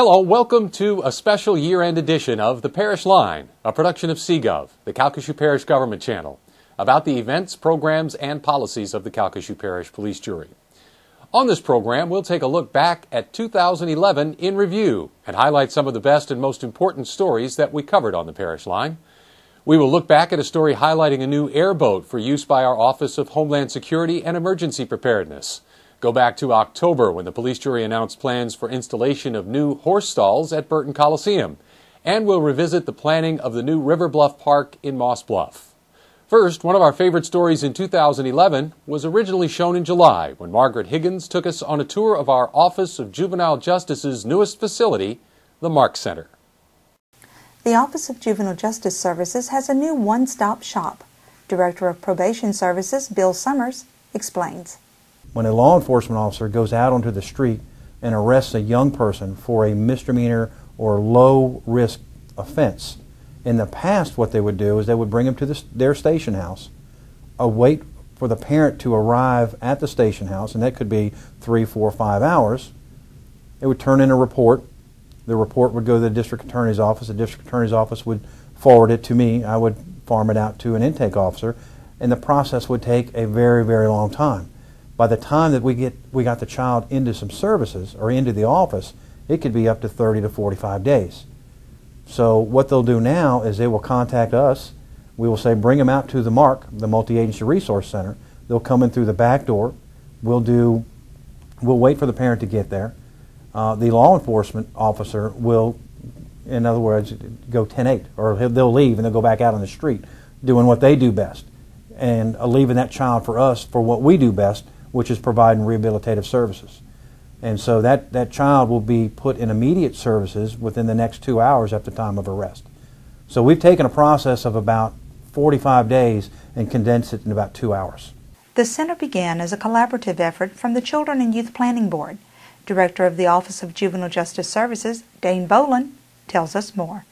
Hello, welcome to a special year-end edition of The Parish Line, a production of CGov, the Calcasieu Parish Government Channel, about the events, programs, and policies of the Calcasieu Parish Police Jury. On this program, we'll take a look back at 2011 in review and highlight some of the best and most important stories that we covered on The Parish Line. We will look back at a story highlighting a new airboat for use by our Office of Homeland Security and Emergency Preparedness. Go back to October when the police jury announced plans for installation of new horse stalls at Burton Coliseum. And we'll revisit the planning of the new River Bluff Park in Moss Bluff. First, one of our favorite stories in 2011 was originally shown in July when Margaret Higgins took us on a tour of our Office of Juvenile Justice's newest facility, the Mark Center. The Office of Juvenile Justice Services has a new one-stop shop. Director of Probation Services, Bill Summers, explains. When a law enforcement officer goes out onto the street and arrests a young person for a misdemeanor or low-risk offense, in the past what they would do is they would bring him to their station house, wait for the parent to arrive at the station house, and that could be 3, 4, 5 hours. It would turn in a report. The report would go to the district attorney's office. The district attorney's office would forward it to me. I would farm it out to an intake officer, and the process would take a very, very long time. By the time that we got the child into some services or into the office, it could be up to 30 to 45 days. So what they'll do now is they will contact us. We will say, bring them out to the MARC, the Multi-Agency Resource Center. They'll come in through the back door. We'll wait for the parent to get there. The law enforcement officer will, in other words, go 10-8, or they'll leave and they'll go back out on the street doing what they do best and leaving that child for us for what we do best, which is providing rehabilitative services. And so that child will be put in immediate services within the next 2 hours at the time of arrest. So we've taken a process of about 45 days and condensed it in about 2 hours. The center began as a collaborative effort from the Children and Youth Planning Board. Director of the Office of Juvenile Justice Services, Dane Boland, tells us more.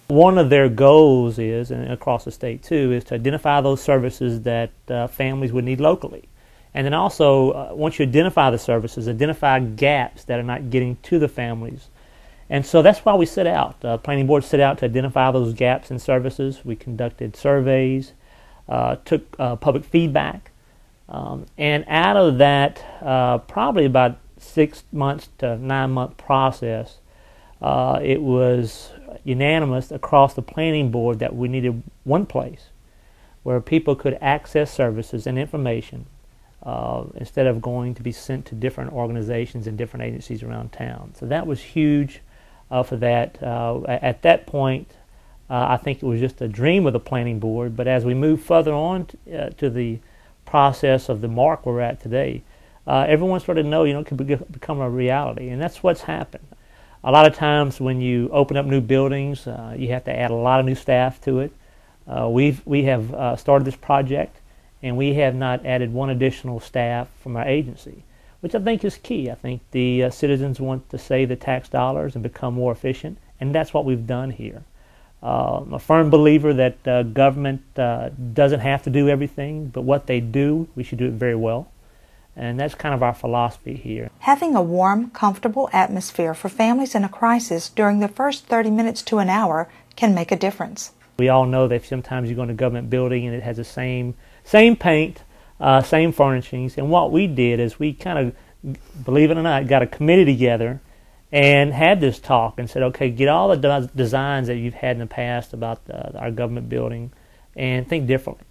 One of their goals is, and across the state too, is to identify those services that families would need locally. And then also, once you identify the services, identify gaps that are not getting to the families. And so that's why we set out. The Planning Board set out to identify those gaps in services. We conducted surveys, took public feedback, and out of that, probably about 6 months to 9 month process, it was unanimous across the Planning Board that we needed one place where people could access services and information instead of going to be sent to different organizations and different agencies around town. So that was huge for that. At that point, I think it was just a dream of the Planning Board, but as we move further on to the process of the MARC we're at today, everyone started to know, it could become a reality, and that's what's happened. A lot of times when you open up new buildings, you have to add a lot of new staff to it. We have started this project, and we have not added one additional staff from our agency, which I think is key. I think the citizens want to save the tax dollars and become more efficient, and that's what we've done here. I'm a firm believer that government doesn't have to do everything, but what they do, we should do it very well. And that's kind of our philosophy here. Having a warm, comfortable atmosphere for families in a crisis during the first 30 minutes to an hour can make a difference. We all know that sometimes you go in a government building and it has the same paint, same furnishings, and what we did is we kind of, believe it or not, got a committee together and had this talk and said, okay, get all the designs that you've had in the past about our government building and think differently.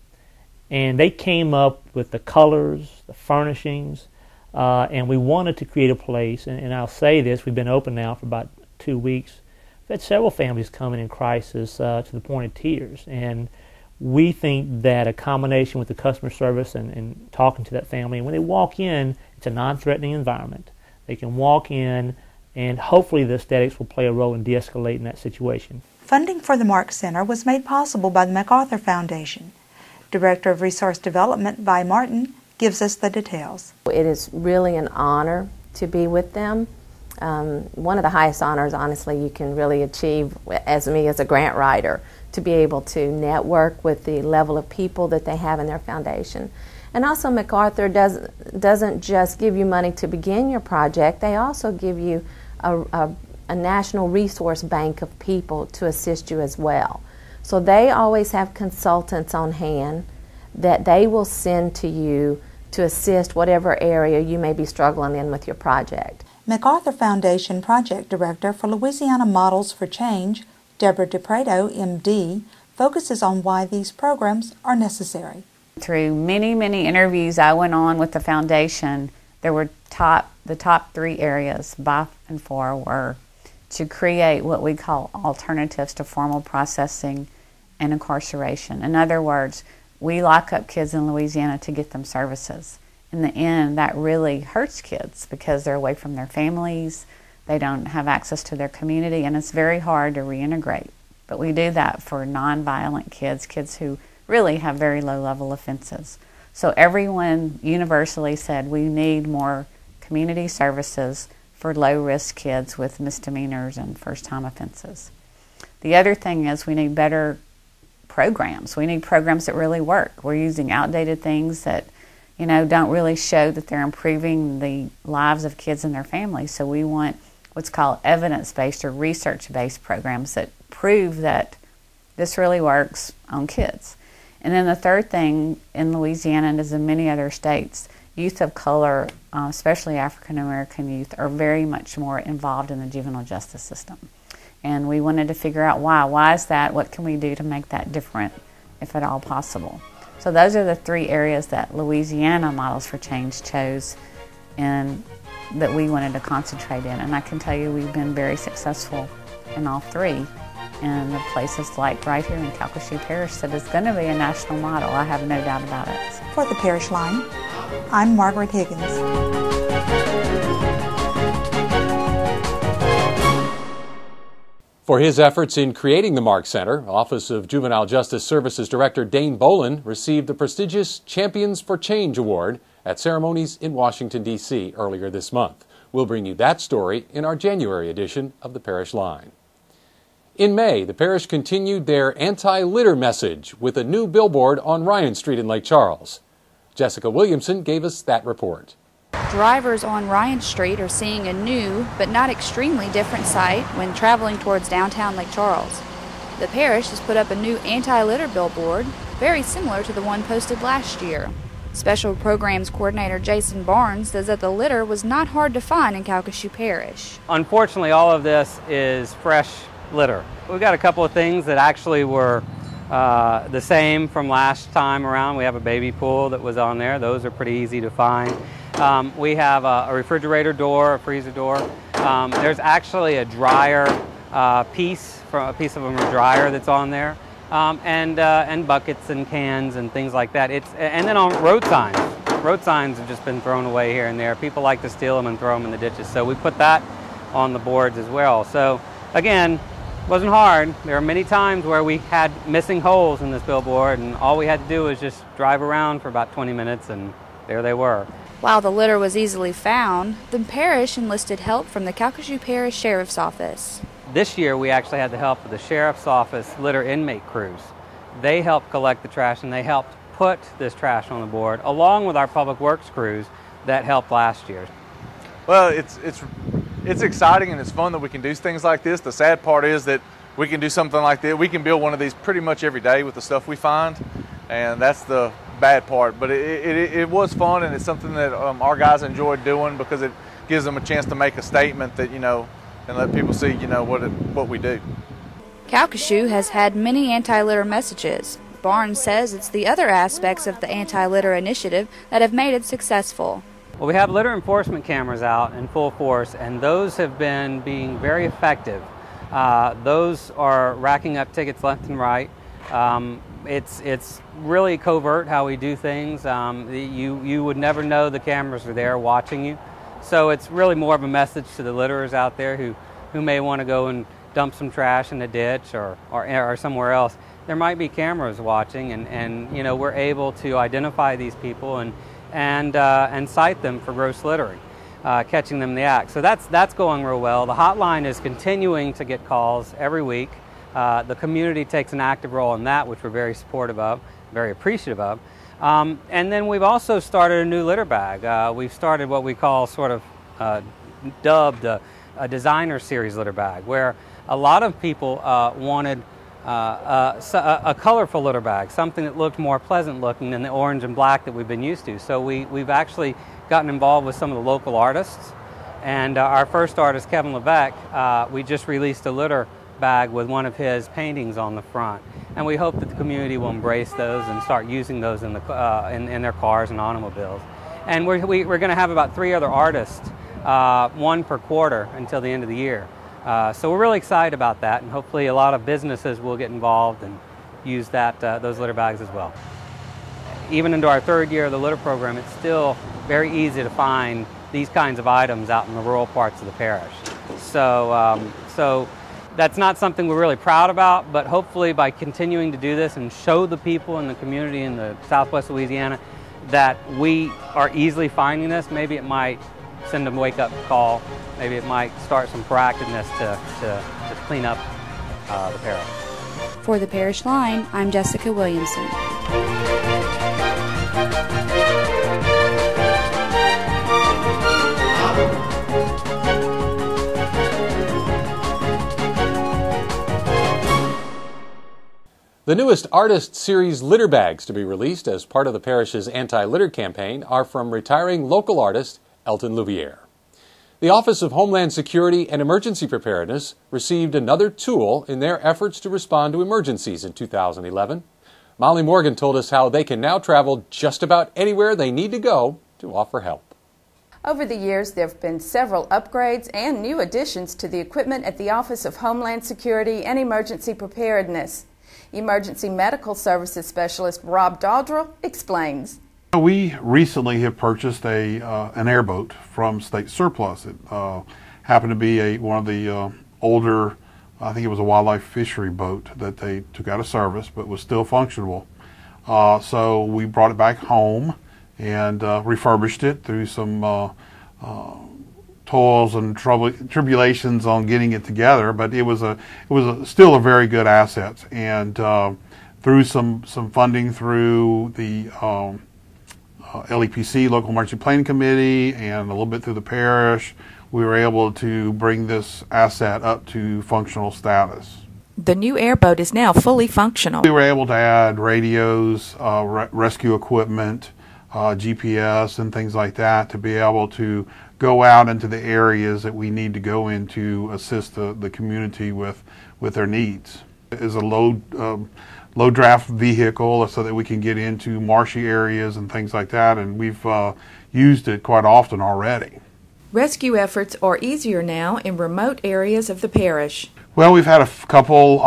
And they came up with the colors, the furnishings, and we wanted to create a place, and I'll say this, we've been open now for about 2 weeks. We've had several families coming in crisis to the point of tears, and we think that a combination with the customer service and talking to that family, and when they walk in, it's a non-threatening environment. They can walk in, and hopefully the aesthetics will play a role in de-escalating that situation. Funding for the MARC Center was made possible by the MacArthur Foundation. Director of Resource Development, Vi Martin, gives us the details. It is really an honor to be with them. One of the highest honors, honestly, you can really achieve as a grant writer, to be able to network with the level of people that they have in their foundation. And also MacArthur doesn't just give you money to begin your project, they also give you a national resource bank of people to assist you as well. So they always have consultants on hand that they will send to you to assist whatever area you may be struggling in with your project. MacArthur Foundation Project Director for Louisiana Models for Change, Deborah DePreto, MD, focuses on why these programs are necessary. Through many, many interviews I went on with the foundation, there were the top 3 areas by and for were to create what we call alternatives to formal processing and incarceration. In other words, we lock up kids in Louisiana to get them services. In the end, that really hurts kids because they're away from their families, they don't have access to their community, and it's very hard to reintegrate. But we do that for nonviolent kids, kids who really have very low-level offenses. So everyone universally said we need more community services for low-risk kids with misdemeanors and first-time offenses. The other thing is we need better programs. We need programs that really work. We're using outdated things that, you know, don't really show that they're improving the lives of kids and their families. So we want what's called evidence-based or research-based programs that prove that this really works on kids. And then the third thing in Louisiana, and as in many other states, youth of color, especially African American youth, are very much more involved in the juvenile justice system. And we wanted to figure out why. Why is that? What can we do to make that different, if at all possible? So those are the 3 areas that Louisiana Models for Change chose and that we wanted to concentrate in. And I can tell you we've been very successful in all 3. And the places like right here in Calcasieu Parish that is going to be a national model. I have no doubt about it. For the Parish Line, I'm Margaret Higgins. For his efforts in creating the Mark Center, Office of Juvenile Justice Services Director Dane Bolin received the prestigious Champions for Change Award at ceremonies in Washington, D.C. earlier this month. We'll bring you that story in our January edition of the Parish Line. In May, the parish continued their anti-litter message with a new billboard on Ryan Street in Lake Charles. Jessica Williamson gave us that report. Drivers on Ryan Street are seeing a new, but not extremely different sight when traveling towards downtown Lake Charles. The parish has put up a new anti-litter billboard, very similar to the one posted last year. Special Programs Coordinator Jason Barnes says that the litter was not hard to find in Calcasieu Parish. Unfortunately, all of this is fresh litter. We've got a couple of things that actually were the same from last time around. We have a baby pool that was on there. Those are pretty easy to find. We have a refrigerator door, a freezer door. There's actually a dryer a piece of a dryer that's on there, and buckets and cans and things like that. And then on road signs. Road signs have just been thrown away here and there. People like to steal them and throw them in the ditches. So we put that on the boards as well. So again, wasn't hard. There are many times where we had missing holes in this billboard, and all we had to do was just drive around for about 20 minutes, and there they were. While the litter was easily found, the parish enlisted help from the Calcasieu Parish Sheriff's Office. This year we actually had the help of the Sheriff's Office litter inmate crews. They helped collect the trash, and they helped put this trash on the board, along with our public works crews that helped last year. Well, it's exciting and it's fun that we can do things like this. The sad part is that we can do something like this. We can build one of these pretty much every day with the stuff we find, and that's the bad part. But it was fun, and it's something that our guys enjoyed doing because it gives them a chance to make a statement that, you know, and let people see, you know, what we do. Calcasieu has had many anti-litter messages. Barnes says it's the other aspects of the anti-litter initiative that have made it successful. Well, we have litter enforcement cameras out in full force, and those have been being very effective. Those are racking up tickets left and right. It's really covert how we do things. You would never know the cameras are there watching you. So it's really more of a message to the litterers out there who may want to go and dump some trash in a ditch or somewhere else. There might be cameras watching, and you know, we're able to identify these people and cite them for gross littering, catching them in the act. So that's going real well. The hotline is continuing to get calls every week. The community takes an active role in that, which we're very supportive of, very appreciative of. And then we've also started a new litter bag. We've started what we call sort of dubbed a designer series litter bag, where a lot of people wanted a colorful litter bag, something that looked more pleasant looking than the orange and black that we've been used to. So we've actually gotten involved with some of the local artists. And our first artist, Kevin Levesque, we just released a litter bag with one of his paintings on the front. And we hope that the community will embrace those and start using those in their cars and automobiles. And we're going to have about 3 other artists, 1 per quarter until the end of the year. So we're really excited about that, and hopefully a lot of businesses will get involved and use those litter bags as well. Even into our 3rd year of the litter program, it's still very easy to find these kinds of items out in the rural parts of the parish. So that's not something we're really proud about, but hopefully by continuing to do this and show the people in the community in the southwest Louisiana that we are easily finding this, maybe it might send them a wake-up call. Maybe it might start some proactiveness to clean up the parish. For the Parish Line, I'm Jessica Williamson. The newest Artist Series litter bags to be released as part of the parish's anti-litter campaign are from retiring local artist Elton Louviere. The Office of Homeland Security and Emergency Preparedness received another tool in their efforts to respond to emergencies in 2011. Molly Morgan told us how they can now travel just about anywhere they need to go to offer help. Over the years, there have been several upgrades and new additions to the equipment at the Office of Homeland Security and Emergency Preparedness. Emergency Medical Services Specialist Rob Dodrell explains. We recently have purchased an airboat from state surplus. It happened to be one of the older, I think it was a wildlife fishery boat that they took out of service, but was still functional. So we brought it back home and refurbished it through some toils and tribulations on getting it together, but it was still a very good asset. And through some funding through the LEPC, Local Emergency Planning Committee, and a little bit through the parish, we were able to bring this asset up to functional status. The new airboat is now fully functional. We were able to add radios, rescue equipment, GPS and things like that to be able to go out into the areas that we need to go in to assist the community with their needs. It is a low draft vehicle so that we can get into marshy areas and things like that, and we've used it quite often already. Rescue efforts are easier now in remote areas of the parish. Well, we've had a couple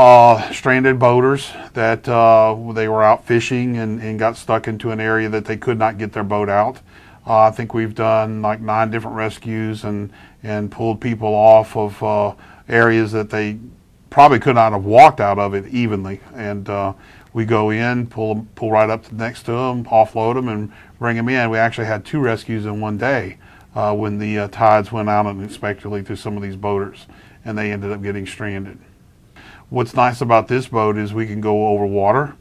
stranded boaters that they were out fishing and got stuck into an area that they could not get their boat out. I think we've done like 9 different rescues and pulled people off of areas that they probably could not have walked out of it evenly. And we go in, pull right up next to them, offload them, and bring them in. We actually had 2 rescues in one day when the tides went out unexpectedly to some of these boaters, and they ended up getting stranded. What's nice about this boat is we can go over water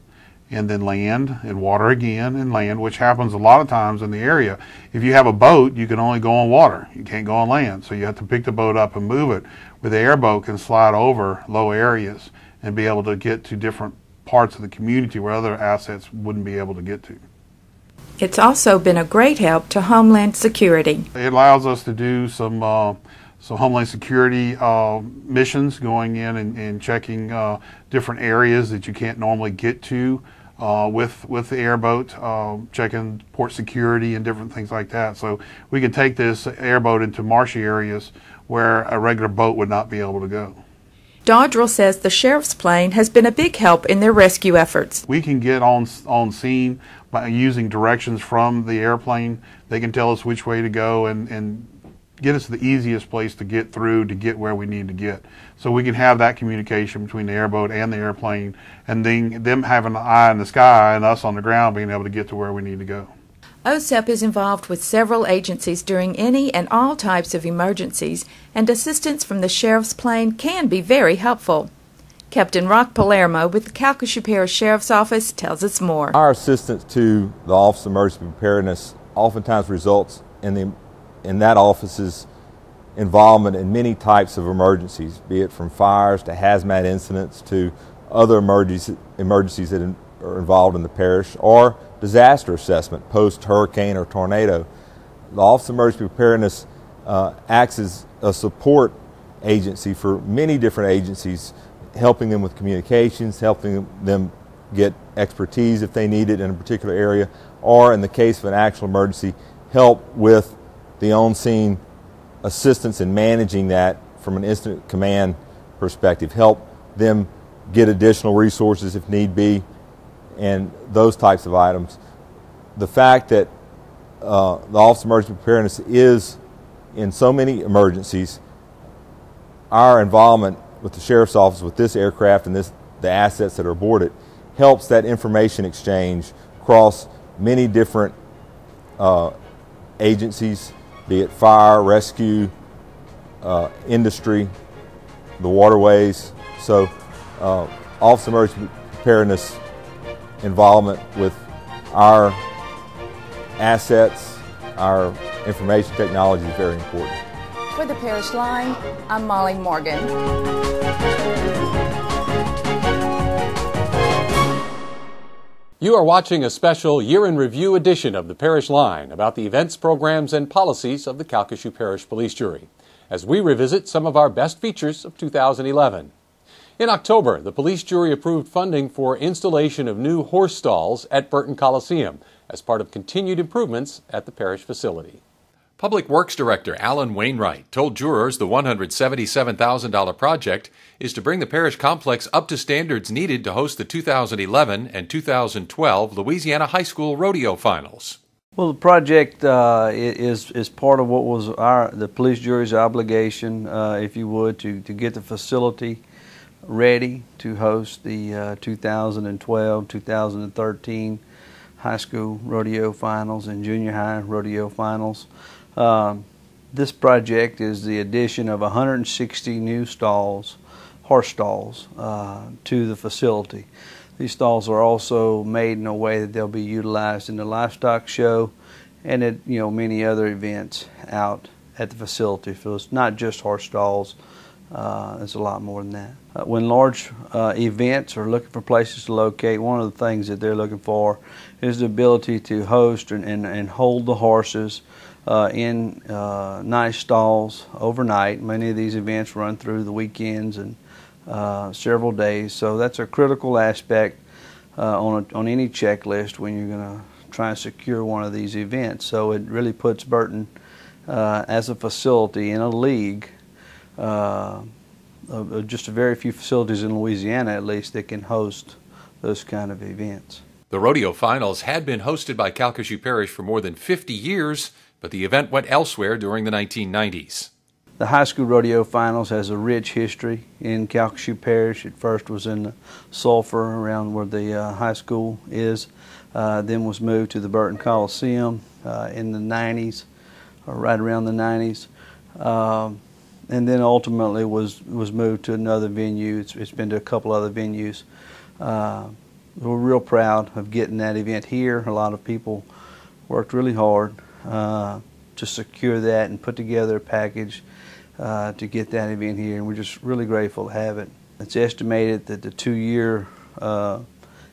and then land and water again and land, which happens a lot of times in the area. If you have a boat, you can only go on water. You can't go on land, so you have to pick the boat up and move it. Where the airboat can slide over low areas and be able to get to different parts of the community where other assets wouldn't be able to get to. It's also been a great help to Homeland Security. It allows us to do some Homeland Security missions, going in and checking different areas that you can't normally get to with the airboat, checking port security and different things like that. So we can take this airboat into marshy areas where a regular boat would not be able to go. Dodrell says the sheriff's plane has been a big help in their rescue efforts. We can get on scene by using directions from the airplane. They can tell us which way to go and get us the easiest place to get through to get where we need to get. So we can have that communication between the airboat and the airplane, and then them having an eye in the sky and us on the ground being able to get to where we need to go. OSEP is involved with several agencies during any and all types of emergencies, and assistance from the sheriff's plane can be very helpful. Captain Rock Palermo with the Calcasieu Parish Sheriff's Office tells us more. Our assistance to the Office of Emergency Preparedness oftentimes results in that office's involvement in many types of emergencies, be it from fires to hazmat incidents to other emergencies that are involved in the parish, or disaster assessment post-hurricane or tornado. The Office of Emergency Preparedness acts as a support agency for many different agencies, helping them with communications, helping them get expertise if they need it in a particular area, or in the case of an actual emergency, help with the on-scene assistance in managing that from an incident command perspective, help them get additional resources if need be, and those types of items. The fact that the Office of Emergency Preparedness is in so many emergencies, our involvement with the Sheriff's Office with this aircraft and the assets that are aboard it helps that information exchange across many different agencies, be it fire, rescue, industry, the waterways. So Office of Emergency Preparedness involvement with our assets, our information technology is very important. For the Parish Line, I'm Molly Morgan. You are watching a special Year in Review edition of the Parish Line about the events, programs, and policies of the Calcasieu Parish Police Jury, as we revisit some of our best features of 2011. In October, the Police Jury approved funding for installation of new horse stalls at Burton Coliseum as part of continued improvements at the parish facility. Public Works Director Alan Wainwright told jurors the $177,000 project is to bring the parish complex up to standards needed to host the 2011 and 2012 Louisiana High School Rodeo Finals. Well, the project is part of what was the police jury's obligation, if you would, to get the facility ready to host the 2012, 2013 high school rodeo finals and junior high rodeo finals. This project is the addition of 160 new stalls, horse stalls, to the facility. These stalls are also made in a way that they'll be utilized in the livestock show and at many other events out at the facility. So it's not just horse stalls. It's a lot more than that. When large events are looking for places to locate, one of the things that they're looking for is the ability to host and hold the horses in nice stalls overnight. Many of these events run through the weekends and several days, so that's a critical aspect on any checklist when you're going to try and secure one of these events. So it really puts Burton as a facility in a league of just a very few facilities in Louisiana, at least, that can host those kind of events. The rodeo finals had been hosted by Calcasieu Parish for more than 50 years, but the event went elsewhere during the 1990s. The high school rodeo finals has a rich history in Calcasieu Parish. It first was in the Sulphur, around where the high school is, then was moved to the Burton Coliseum in the 90s, or right around the 90s. And then ultimately was moved to another venue. It's been to a couple other venues. We're real proud of getting that event here. A lot of people worked really hard to secure that and put together a package to get that event here, and we're just really grateful to have it. It's estimated that the 2-year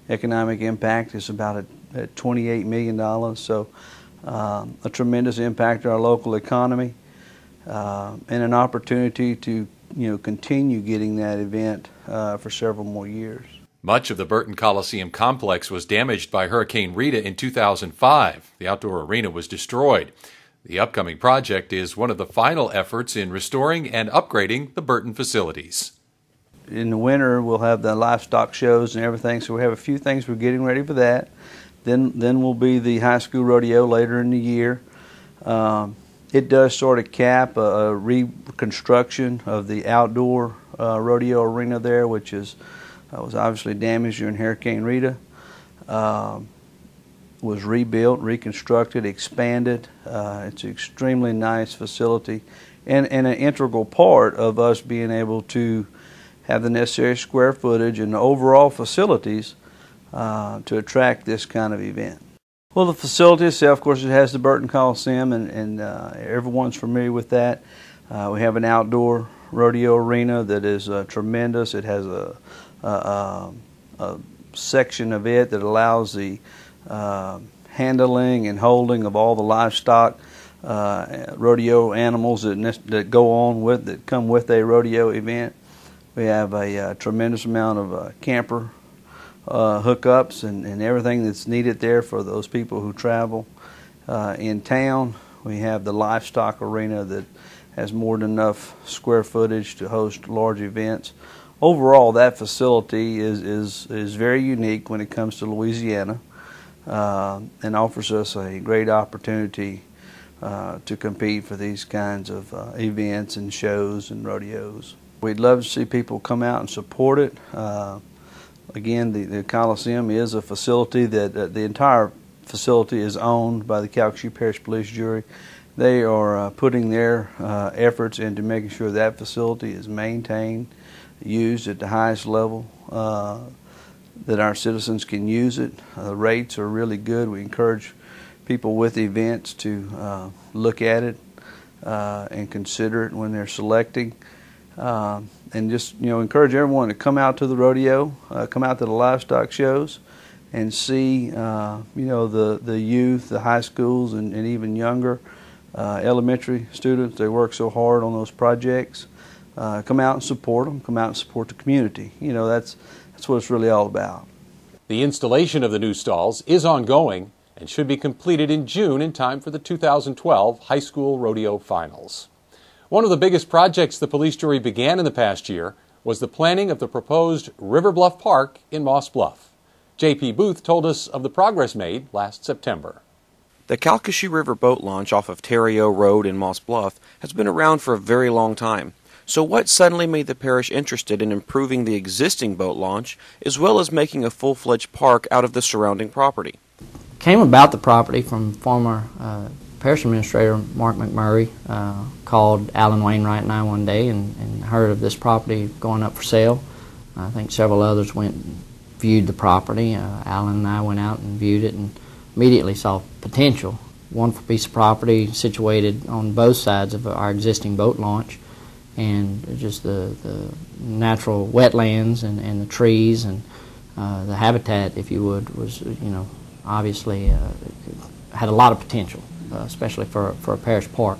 economic impact is about at $28 million, so a tremendous impact to our local economy. And an opportunity to continue getting that event for several more years. Much of the Burton Coliseum complex was damaged by Hurricane Rita in 2005. The outdoor arena was destroyed. The upcoming project is one of the final efforts in restoring and upgrading the Burton facilities. In the winter, we'll have the livestock shows and everything, so we have a few things we're getting ready for that. Then will be the high school rodeo later in the year. It does sort of cap a reconstruction of the outdoor rodeo arena there, which was obviously damaged during Hurricane Rita. Was rebuilt, reconstructed, expanded. It's an extremely nice facility and an integral part of us being able to have the necessary square footage and overall facilities to attract this kind of event. Well, the facility itself, of course, it has the Burton Coliseum, and everyone's familiar with that. We have an outdoor rodeo arena that is tremendous. It has a section of it that allows the handling and holding of all the livestock, rodeo animals that go on with, that come with a rodeo event. We have a tremendous amount of camper hookups and everything that's needed there for those people who travel. In town, we have the livestock arena that has more than enough square footage to host large events. Overall, that facility is very unique when it comes to Louisiana, and offers us a great opportunity to compete for these kinds of events and shows and rodeos. We'd love to see people come out and support it. Again, the Coliseum is a facility that the entire facility is owned by the Calcasieu Parish Police Jury. They are putting their efforts into making sure that facility is maintained, used at the highest level, that our citizens can use it. The rates are really good. We encourage people with events to look at it and consider it when they're selecting. And just encourage everyone to come out to the rodeo, come out to the livestock shows, and see the youth, the high schools, and even younger elementary students. They work so hard on those projects. Come out and support them. Come out and support the community. That's what it's really all about. The installation of the new stalls is ongoing and should be completed in June in time for the 2012 high school rodeo finals. One of the biggest projects the police jury began in the past year was the planning of the proposed River Bluff Park in Moss Bluff. J.P. Booth told us of the progress made last September. The Calcasieu River boat launch off of Terrio Road in Moss Bluff has been around for a very long time. So what suddenly made the parish interested in improving the existing boat launch as well as making a full-fledged park out of the surrounding property? Came about the property from former Parish Administrator Mark McMurray. Called Alan Wainwright and I one day and heard of this property going up for sale. I think several others went and viewed the property. Alan and I went out and viewed it and immediately saw potential. Wonderful piece of property situated on both sides of our existing boat launch, and just the natural wetlands and the trees and the habitat, if you would, was obviously had a lot of potential, especially for a parish park.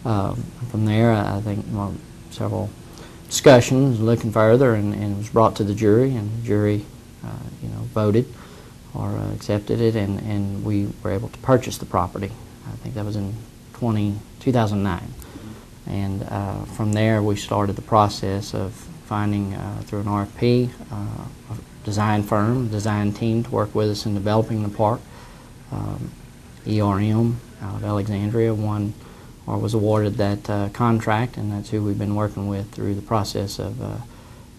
From there, I think several discussions, looking further, and it was brought to the jury, and the jury voted or accepted it, and we were able to purchase the property. I think that was in 2009. And from there, we started the process of finding, through an RFP, a design firm, design team to work with us in developing the park. ERM out of Alexandria won or was awarded that contract, and that's who we've been working with through the process of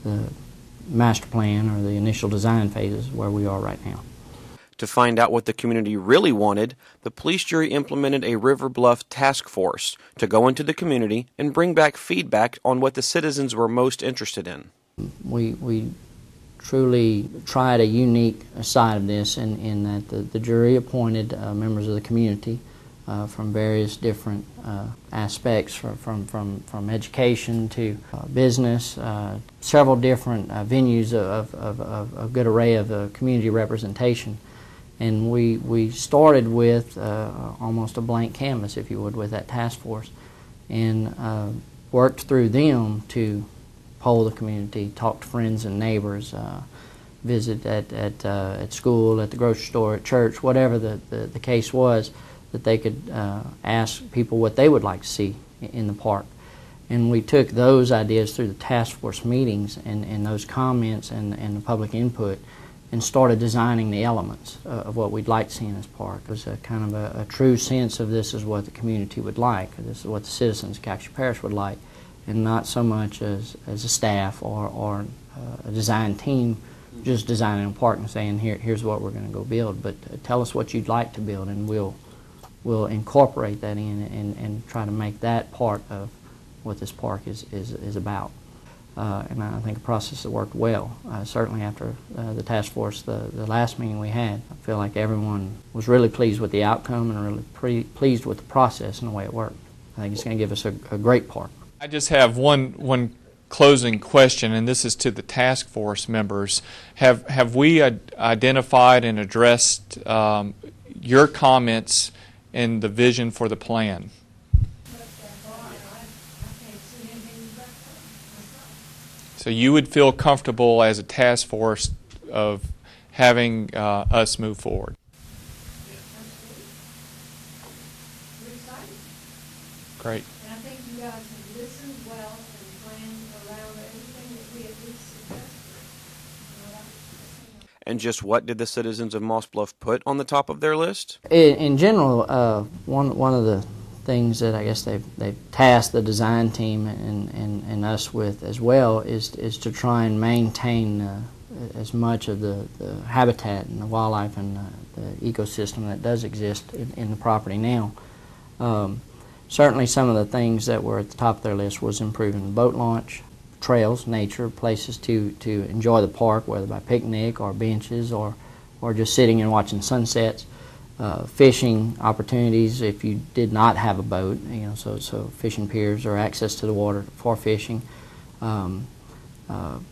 the master plan or the initial design phases where we are right now. To find out what the community really wanted, the police jury implemented a River Bluff task force to go into the community and bring back feedback on what the citizens were most interested in. We truly tried a unique side of this in that the jury appointed members of the community from various different aspects, from education to business, several different venues of a good array of community representation. And we started with almost a blank canvas, if you would, with that task force, and worked through them to poll the community, talk to friends and neighbors, visit at school, at the grocery store, at church, whatever the case was, that they could ask people what they would like to see in the park. And we took those ideas through the task force meetings and those comments and the public input, and started designing the elements of what we'd like to see in this park. It was a kind of a true sense of this is what the community would like, or this is what the citizens of Calcasieu Parish would like, and not so much as a staff or a design team just designing a park and saying here's what we're going to go build, but tell us what you'd like to build, and we'll incorporate that in and try to make that part of what this park is about. And I think a process that worked well. Certainly after the task force, the last meeting we had, I feel like everyone was really pleased with the outcome and really pleased with the process and the way it worked. I think it's going to give us a great park. I just have one closing question, and this is to the task force members. Have we identified and addressed your comments in the vision for the plan? So you would feel comfortable as a task force of having us move forward? Great. And I think you guys have listened well and planned around everything that we at least suggested. And just what did the citizens of Moss Bluff put on the top of their list? In general, one of the things that I guess they've tasked the design team and us with as well is to try and maintain as much of the habitat and the wildlife and the ecosystem that does exist in the property now. Certainly some of the things that were at the top of their list was improving the boat launch, trails, nature, places to enjoy the park, whether by picnic or benches or just sitting and watching sunsets. Fishing opportunities if you did not have a boat, so fishing piers or access to the water for fishing.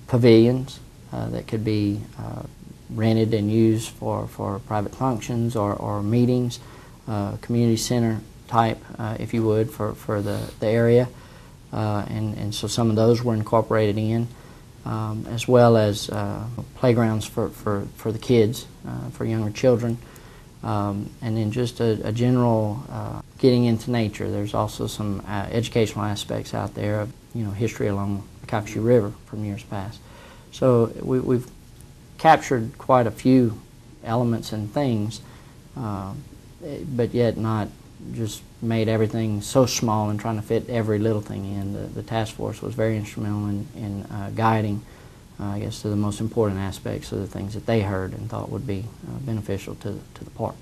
Pavilions that could be rented and used for private functions or meetings. Community center type, if you would, for the area. And so some of those were incorporated in, as well as playgrounds for the kids, for younger children. And then just a general getting into nature. There's also some educational aspects out there of history along the Calcasieu River from years past. So we've captured quite a few elements and things, but yet not just made everything so small and trying to fit every little thing in. The task force was very instrumental in guiding, I guess, to the most important aspects of the things that they heard and thought would be beneficial to the park.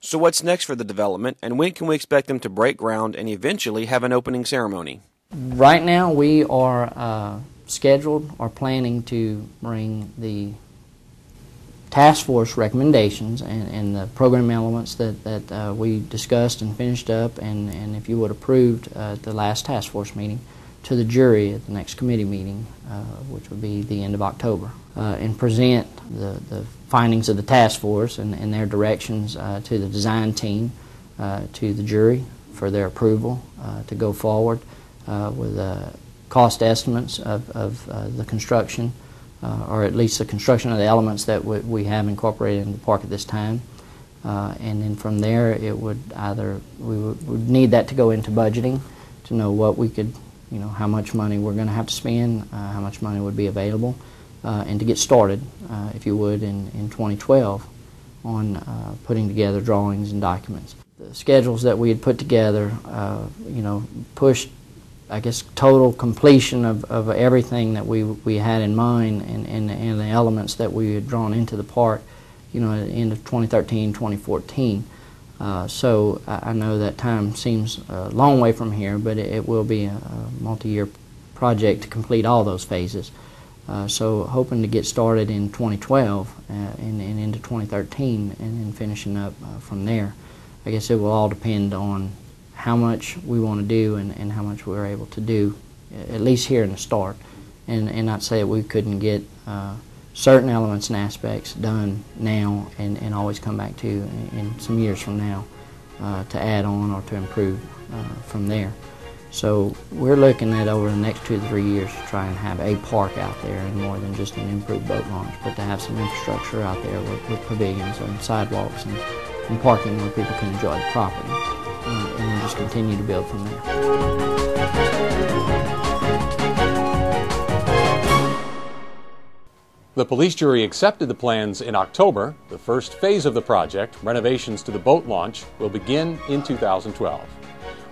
So what's next for the development, and when can we expect them to break ground and eventually have an opening ceremony? Right now we are scheduled or planning to bring the task force recommendations and the program elements that we discussed and finished up and if you would approved at the last task force meeting to the jury at the next committee meeting, which would be the end of October, and present the findings of the task force and their directions to the design team, to the jury for their approval to go forward with cost estimates of the construction, or at least the construction of the elements that we have incorporated in the park at this time. And then from there, it would we would need that to go into budgeting to know what we could, how much money we're going to have to spend, how much money would be available, and to get started, if you would, in 2012 on putting together drawings and documents. The schedules that we had put together, pushed, I guess, total completion of everything that we had in mind and the elements that we had drawn into the park, at the end of 2013, 2014. So I know that time seems a long way from here, but it will be a multi-year project to complete all those phases. So hoping to get started in 2012 and into 2013 and then finishing up from there. I guess it will all depend on how much we want to do and how much we're able to do, at least here in the start, and not say that we couldn't get certain elements and aspects done now and always come back to in some years from now to add on or to improve from there. So we're looking at over the next 2 to 3 years to try and have a park out there and more than just an improved boat launch, but to have some infrastructure out there with pavilions and sidewalks and parking where people can enjoy the property. And then just continue to build from there. The police jury accepted the plans in October. The first phase of the project, renovations to the boat launch, will begin in 2012.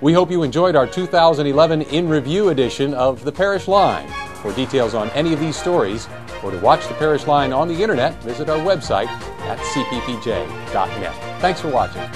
We hope you enjoyed our 2011 In Review edition of The Parish Line. For details on any of these stories, or to watch The Parish Line on the internet, visit our website at cppj.net. Thanks for watching.